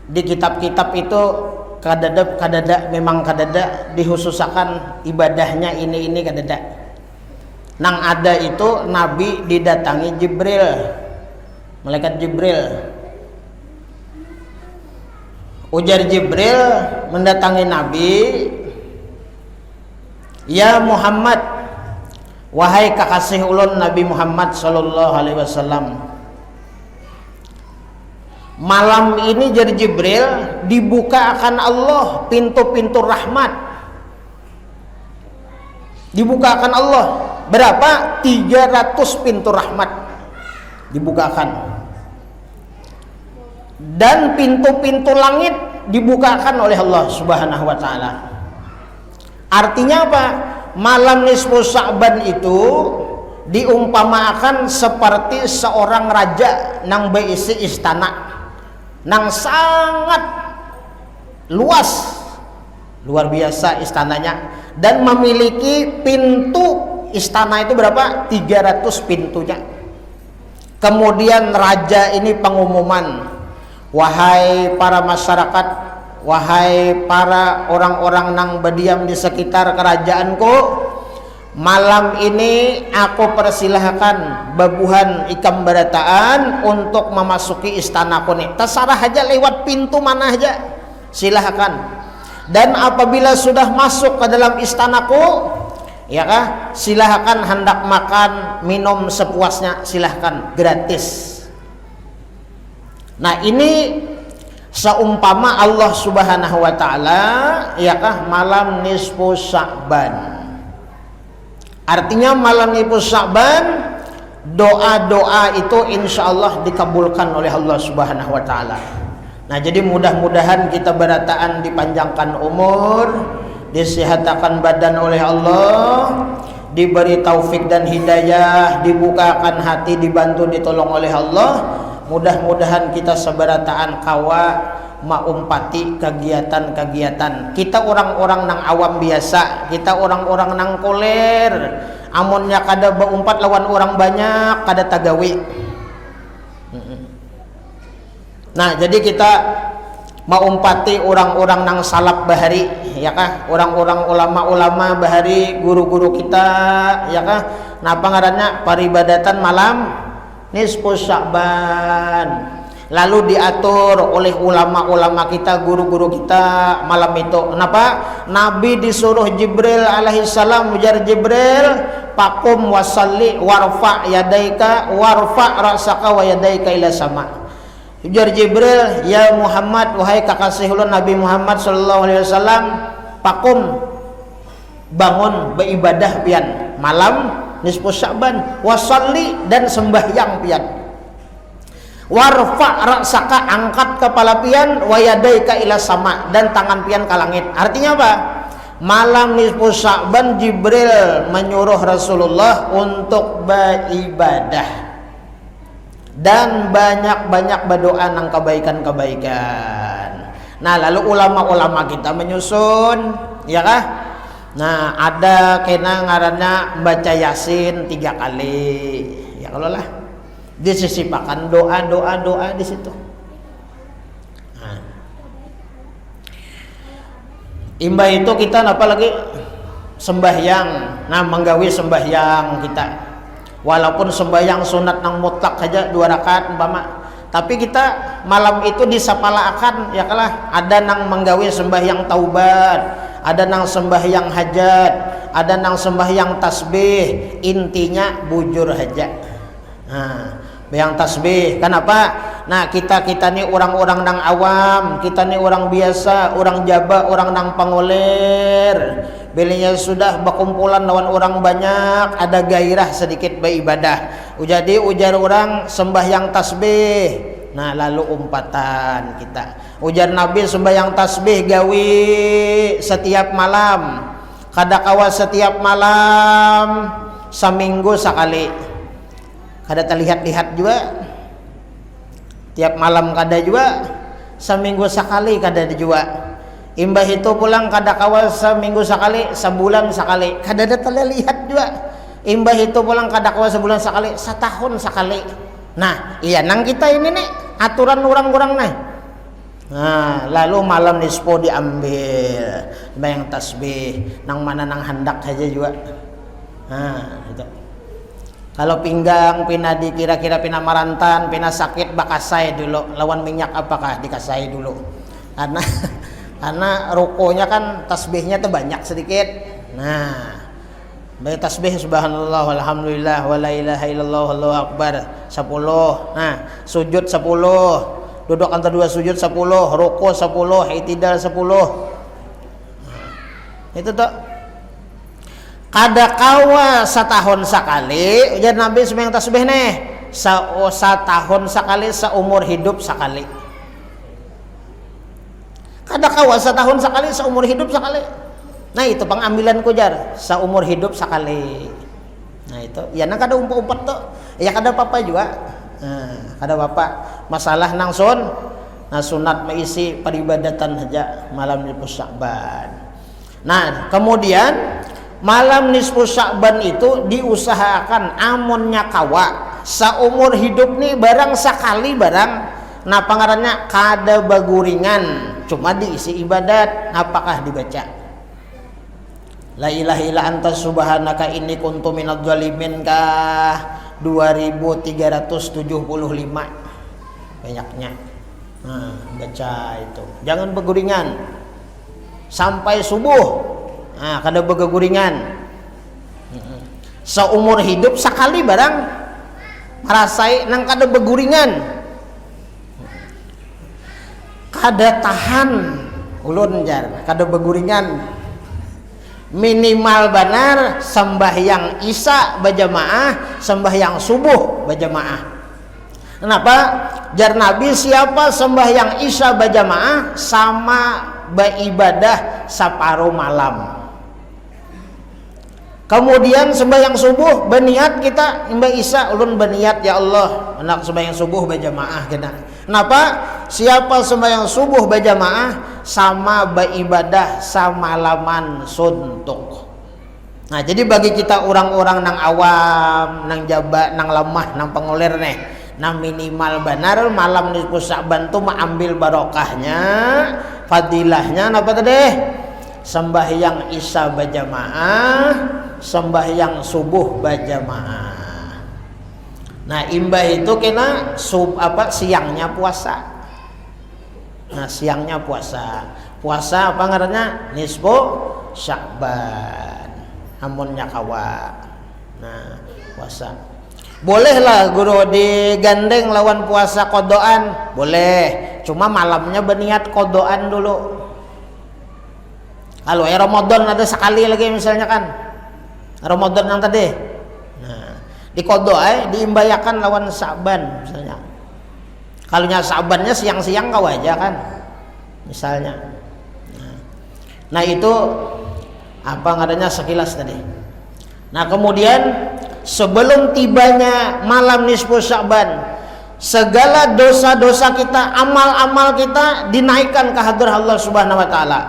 di kitab-kitab itu kadada memang kadada dihususakan ibadahnya ini kadada. Nang ada itu Nabi didatangi Jibril, malaikat Jibril. Ujar Jibril mendatangi Nabi, "Ya Muhammad, wahai kekasih ulun Nabi Muhammad sallallahu alaihi wasallam, malam ini," jadi Jibril, "dibuka akan Allah pintu-pintu rahmat." Dibuka akan Allah berapa? 300 pintu rahmat dibukakan. Dan pintu-pintu langit dibukakan oleh Allah Subhanahu wa taala. Artinya apa? Malam nisfu Sya'ban itu diumpamakan seperti seorang raja nang beisi istana nang sangat luas, luar biasa istananya, dan memiliki pintu istana itu berapa? 300 pintunya. Kemudian raja ini pengumuman, "Wahai para masyarakat, wahai para orang-orang nang berdiam di sekitar kerajaanku, malam ini aku persilahkan babuhan ikam berataan untuk memasuki istanaku nih. Terserah aja lewat pintu mana aja, silahkan. Dan apabila sudah masuk ke dalam istanaku, ya kah, silahkan hendak makan, minum sepuasnya, silahkan, gratis." Nah, ini seumpama Allah Subhanahu wa taala, ya kah, malam nisfu Sya'ban. Artinya malam nisfu Sya'ban, doa-doa itu insya Allah dikabulkan oleh Allah Subhanahu wa taala. Nah, jadi mudah-mudahan kita berataan dipanjangkan umur, disihatakan badan oleh Allah, diberi taufik dan hidayah, dibukakan hati, dibantu ditolong oleh Allah. Mudah-mudahan kita seberataan kawa maumpati kegiatan-kegiatan. Kita orang-orang nang awam biasa, kita orang-orang nang koler, amunnya kada beumpat lawan orang banyak, kada tagawi. Nah, jadi kita maumpati orang-orang nang salap bahari, ya kah, orang-orang ulama-ulama bahari, guru-guru kita, ya kah, napa ngarannya paribadatan malam nisfu Sya'ban. Lalu diatur oleh ulama-ulama kita, guru-guru kita malam itu. Kenapa? Nabi disuruh Jibril alaihi salam, ujar Jibril, "Pakum wasalli warfa yadaika warfa ra'saka wa yadaika ila sama." Ujar Jibril, "Ya Muhammad, wahai kekasih ulun Nabi Muhammad sallallahu alaihi wasallam, pakum, bangun beribadah pian malam nisfu Sya'ban, wasalli, dan sembahyang pian, warfa ra'saka, angkat kepala pian, wayadaika ila sama, dan tangan pian ke langit." Artinya apa? Malam nisfu Sya'ban Jibril menyuruh Rasulullah untuk beribadah dan banyak-banyak berdoa nang kebaikan-kebaikan. Nah, lalu ulama-ulama kita menyusun, ya kah? Nah, ada kena ngarannya baca Yasin 3 kali. Ya kalau lah disisipakan doa di situ. Nah, imbah itu kita apa lagi? Sembahyang. Nah, menggawi sembahyang kita. Walaupun sembahyang sunat nang mutlak saja 2 rakaat umpama, tapi kita malam itu disapalaakan, ya kalah, ada nang menggawi sembahyang taubat, ada nang sembahyang hajat, ada nang sembahyang tasbih. Intinya bujur aja. Nah, yang tasbih, kenapa? Nah, kita nih orang-orang nang awam, kita nih orang biasa, orang jaba, orang nang pangoler. Bilinya sudah berkumpulan lawan orang banyak, ada gairah sedikit beribadah. Jadi ujar orang sembahyang tasbih. Nah, lalu umpatan kita. Ujar Nabi sembahyang tasbih gawi setiap malam. Kadakawa setiap malam, seminggu sekali. Kada terlihat-lihat juga. Tiap malam kada juga, seminggu sekali kada juga. Imbah itu pulang kada kawal seminggu sekali, sebulan sekali, kada ada terlihat juga. Imbah itu pulang kada kawal sebulan sekali, setahun sekali. Nah, iya nang kita ini nih aturan orang-orang nih. Nah, lalu malam nisfu diambil bayang tasbih, nang mana nang hendak saja juga. Nah, itu. Kalau pinggang pina kira-kira pina marantan, pina sakit bakasai dulu, lawan minyak apakah dikasai dulu. karena rukunya kan tasbihnya tuh banyak sedikit. Nah, baik tasbih subhanallah walhamdulillah wala ilaha illallah wallahu akbar 10. Nah, sujud 10, duduk antara dua sujud 10, ruku 10, i'tidal 10. Itu tuh kada kawa setahun sekali ujar Nabi sembahyang tasbih nih, setahun sekali, seumur hidup sekali. Kada kawa setahun sekali, seumur hidup sekali. Nah itu pengambilan kujar, seumur hidup sekali. Nah itu ya nang kada umpat tuh ya kada apa-apa juga. Nah, kada apa-apa masalah nang nah sunat meisi peribadatan saja malam nisfu Sya'ban. Nah kemudian malam nisfu Sya'ban itu diusahakan amunnya kawa seumur hidup nih barang sekali barang. Nah pangarannya kada baguringan, cuma diisi ibadat. Apakah dibaca la ilaha illa anta subhanaka inni kuntu minadz zalimin kah 2375 banyaknya. Nah, baca itu jangan beguringan sampai subuh. Nah, kada beguringan seumur hidup sekali barang merasai nang kada beguringan. Kada tahan ulun jar kada beguringan, minimal benar sembahyang isya berjamaah, sembahyang subuh berjamaah. Kenapa? Jar Nabi siapa sembahyang isya berjamaah sama beribadah separuh malam. Kemudian sembahyang subuh berniat kita mbak isya ulun berniat ya Allah anak sembahyang subuh berjamaah kena. Kenapa? Siapa sembahyang subuh berjamaah sama beribadah samalaman suntuk. Nah jadi bagi kita orang-orang nang awam, nang jaba, nang lemah, nang pengulir nih, nang minimal benar malam nisfu Sya'ban tuh mengambil barokahnya, fadilahnya apa tadi? Sembahyang isya berjamaah, sembahyang subuh berjamaah. Nah imbah itu kena siangnya puasa. Nah siangnya puasa apa ngarannya nisfu Sya'ban amunnya kawa. Nah puasa bolehlah guru digandeng lawan puasa kodoan boleh, cuma malamnya berniat kodoan dulu. Kalau Ramadan ada sekali lagi misalnya kan Ramadan yang tadi, nah di kodo diimbayakan lawan Sya'ban misalnya. Kalau Sya'bannya siang-siang kau aja kan misalnya. Nah itu apa ngadanya sekilas tadi. Nah kemudian sebelum tibanya malam nisfu Sya'ban, segala dosa-dosa kita, amal-amal kita dinaikkan ke hadrat Allah Subhanahu wa taala.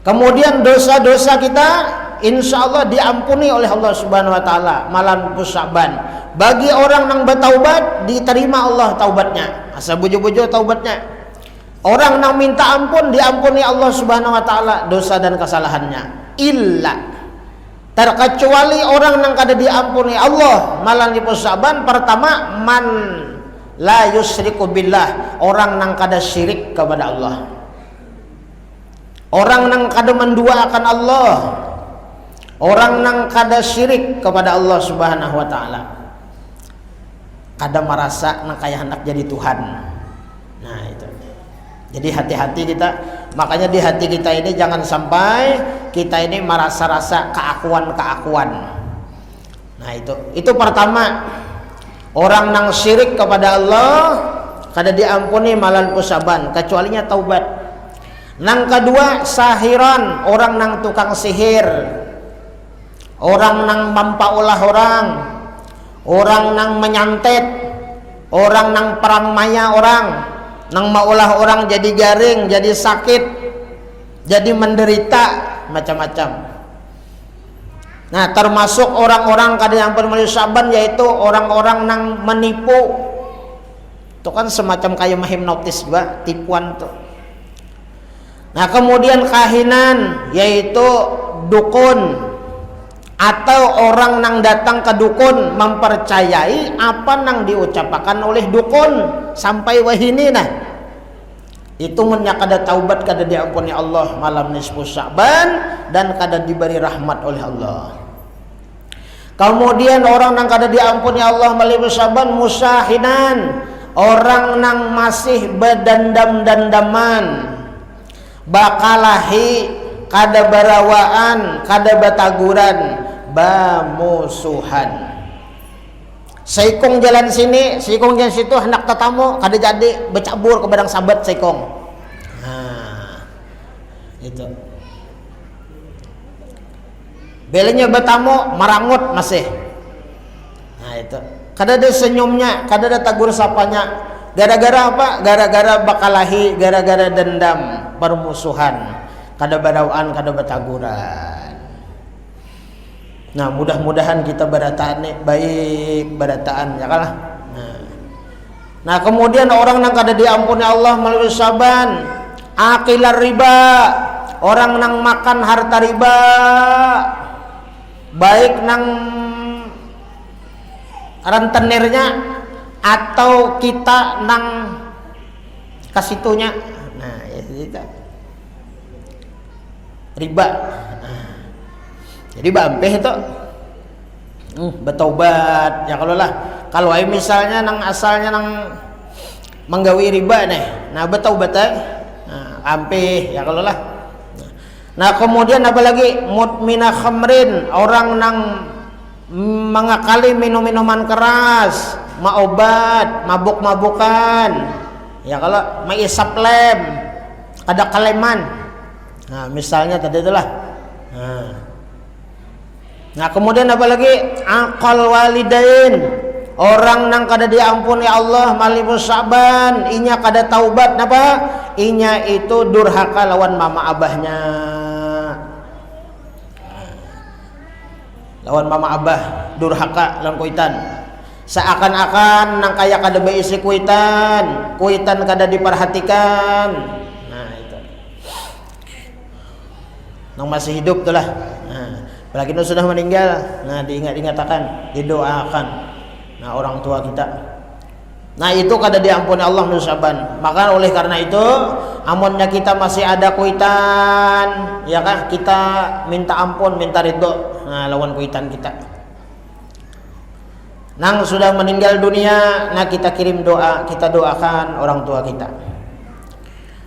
Kemudian dosa-dosa kita insya Allah diampuni oleh Allah Subhanahu wa taala malam Sya'ban. Bagi orang yang bertaubat diterima Allah taubatnya, asal bujo-bujo taubatnya. Orang yang minta ampun diampuni Allah Subhanahu wa taala dosa dan kesalahannya. Illa terkecuali orang yang kada diampuni Allah malam Sya'ban, pertama man la yusyriku billah, orang yang kada syirik kepada Allah. Orang yang kada menduakan Allah, orang yang kada syirik kepada Allah Subhanahu wa taala, kada merasa nang kaya hendak jadi Tuhan. Nah itu. Jadi hati-hati kita, makanya di hati kita ini jangan sampai kita ini merasa-rasa keakuan. Nah itu pertama, orang yang syirik kepada Allah kada diampuni malam Sya'ban kecualinya taubat. Nang kedua sahiran, orang nang tukang sihir, orang nang mampaulah orang nang menyantet, orang nang peramaya orang, nang maulah orang jadi garing, jadi sakit, jadi menderita macam-macam. Nah termasuk orang-orang kada yang malam Sya'ban yaitu orang-orang nang menipu. Itu kan semacam kayak hipnotis juga, tipuan tuh. Nah kemudian kahinan yaitu dukun atau orang nang datang ke dukun mempercayai apa nang diucapkan oleh dukun sampai wahini nah. Itu nya kada taubat kada diampuni Allah malam nisfu Sya'ban dan kada diberi rahmat oleh Allah. Kemudian orang nang kada diampuni Allah malam Sya'ban musahinan, orang nang masih bedandam-dandaman, bakalahi kada barawaan, kada bataguran, bamusuhan. Saikong jalan sini, saikong jalan situ, hendak tatamu, kada jadi bercabur ke badang sabat saikong. Nah, itu. Belenya bertamu, marangut masih. Nah itu. Kada ada senyumnya, kada ada tagur sapanya. Gara-gara apa? Gara-gara bakalahi, gara-gara dendam, permusuhan. Kada barawaan, kada bataguran. Nah mudah-mudahan kita berataan baik berataan ya kalah. Nah kemudian orang nang kada diampuni Allah melalui Sya'ban, akilar riba, orang nang makan harta riba, baik nang rentenirnya atau kita nang kasitunya. Nah itu riba. Jadi bampeh itu bertobat ya kalau misalnya nang asalnya nang menggawi riba nih, nah bertobat ampeh ya nah kemudian apalagi mudmina khamrin, orang nang mengakali minum-minuman keras, maobat, mabuk-mabukan ya kalau maisap lem, ada kaleman. Nah misalnya tadi itulah. Nah kemudian apalagi aqal walidain, orang nang kada diampuni Allah malimu Sya'ban, inya kada taubat napa? Inya itu durhaka lawan mama abahnya. Lawan mama abah durhaka lawan kuitan. Seakan-akan nang kaya kada beisi kuitan kada diperhatikan. Nah itu. Nang masih hidup tuh lah. Apalagi itu sudah meninggal, nah diingat-ingatakan, didoakan. Nah orang tua kita. Nah itu kada diampuni Allah menurut Sya'ban. Maka oleh karena itu, amunnya kita masih ada kuitan, ya kan? Kita minta ampun, minta ridho. Nah lawan kuitan kita. Nang sudah meninggal dunia, nah kita kirim doa, kita doakan orang tua kita.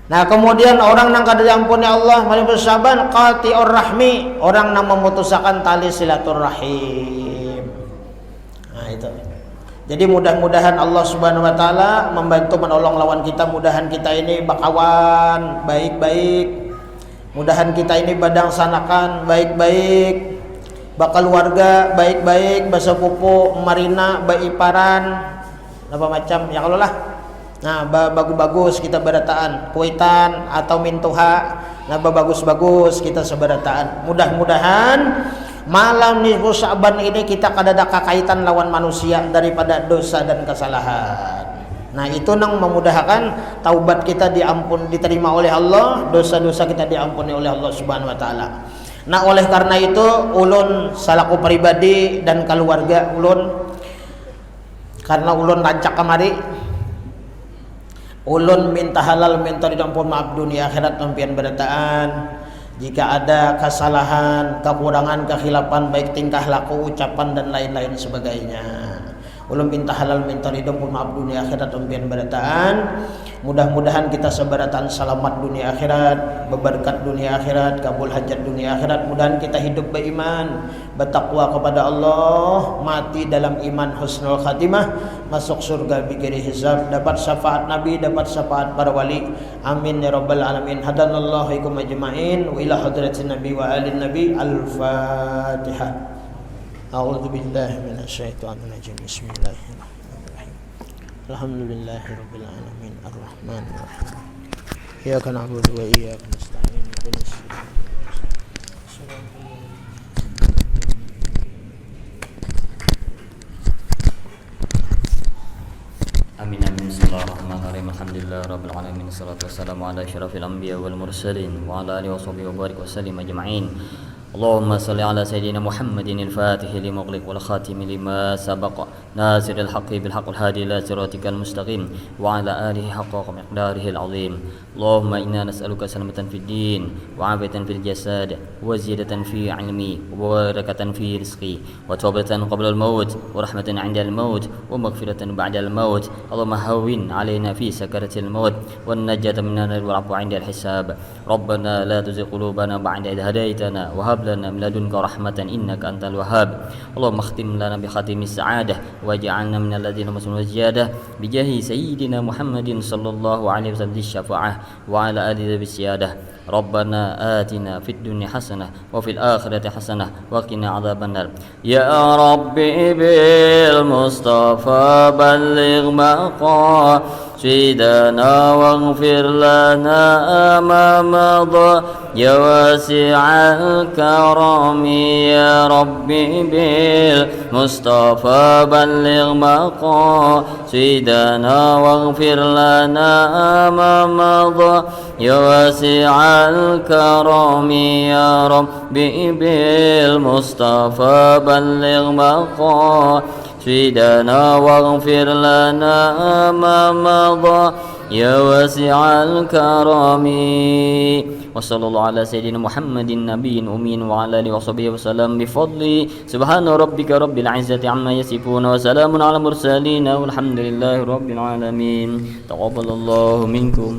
Nah kemudian orang nang kada diampuni Allah melalui Sya'ban, qati'ur rahmi, orang nang memutuskan tali silaturahim. Nah itu. Jadi mudah-mudahan Allah Subhanahu wa taala membantu menolong lawan kita, mudahan kita ini bakawan baik-baik. Mudahan kita ini badang sanakan baik-baik. Bakal warga baik-baik, basepupu, marina, baiparan, apa macam ya kalau lah. Nah bagus-bagus kita berataan kuitan atau mintuha, nah bagus-bagus kita seberataan. Mudah-mudahan malam nisfu Sya'ban ini kita kada ada kaitan lawan manusia daripada dosa dan kesalahan. Nah itu nang memudahkan taubat kita diterima oleh Allah, dosa-dosa kita diampuni oleh Allah Subhanahu wa taala. Nah oleh karena itu ulun salaku pribadi dan keluarga ulun, karena ulun rancak kemari, ulun minta halal, minta diampun maaf dunia akhirat tempian berataan. Jika ada kesalahan, kekurangan, kekhilafan baik tingkah laku, ucapan dan lain-lain sebagainya, ulun minta halal, minta diampun maaf dunia akhirat tempian berataan. Mudah-mudahan kita seberatan selamat dunia akhirat, berberkat dunia akhirat, kabul hajat dunia akhirat. Mudahan kita hidup beriman, bertakwa kepada Allah, mati dalam iman husnul khatimah, masuk surga bigiri hisab, dapat syafaat Nabi, dapat syafaat para wali. Amin ya rabbal alamin. Hadanallahu ikum ajma'in wa ila hadratin Nabi wa alin Nabi. Al-Fatihah. A'udzu billahi minasyaitonir rajim. Bismillahirrahmanirrahim. Alhamdulillahi rabbil alamin arrahmanir rahim. Iyyaka na'budu wa iyyaka nasta'in.
Amin amin. Bismillahirrahmanirrahim. Alhamdulillah rabbil alamin. Wassalatu wassalamu ala asyrafil anbiya wal mursalin wa ala alihi washabihi wa barik wa sallim ajma'in. اللهم صل على سيدنا محمد الفاتح لمغلق والخاتم لما سبق ناصر الحق بالحق الهادي إلى صراطك المستقيم وعلى آله حق مقداره العظيم. اللهم إنا نسألك سلامة في الدين وعافية في الجسد وزيادة في علمي وبركة في رزقي وتوبة قبل الموت ورحمة عند الموت ومغفرة بعد الموت. اللهم هون علينا في سكرة الموت والنجاة من النار والعفو عند الحساب. ربنا لا تزغ قلوبنا بعد إذ هديتنا وهب لنا من لدنك رحمة إنك أنت الوهاب. اللهم اختم لنا بخاتم السعادة واجعلنا من الذين مسلمون الزيادة بجاه سيدنا محمد صلى الله عليه وسلم الشفاعة وعلى آله بالسيادة. ربنا آتنا في الدنيا حسنة وفي الآخرة حسنة وقنا عذاب النار. يا ربي بالمصطفى بلغ مقاصدنا واغفر لنا ما مضى يا واسع الكرم. يا ربي بالمصطفى بلغ مقاصدنا واغفر لنا ما مضى يا واسع الكرم. يا ربي بالمصطفى بلغ مقاصدنا واغفر لنا ما مضى يا واسع الكرم. وصلى الله على سيدنا محمد النبي الأمين وعلى آله وصحبه وسلم بفضله. سبحان ربك رب العزة عما يصفون وسلام على المرسلين والحمد لله رب العالمين. تقبل الله منكم.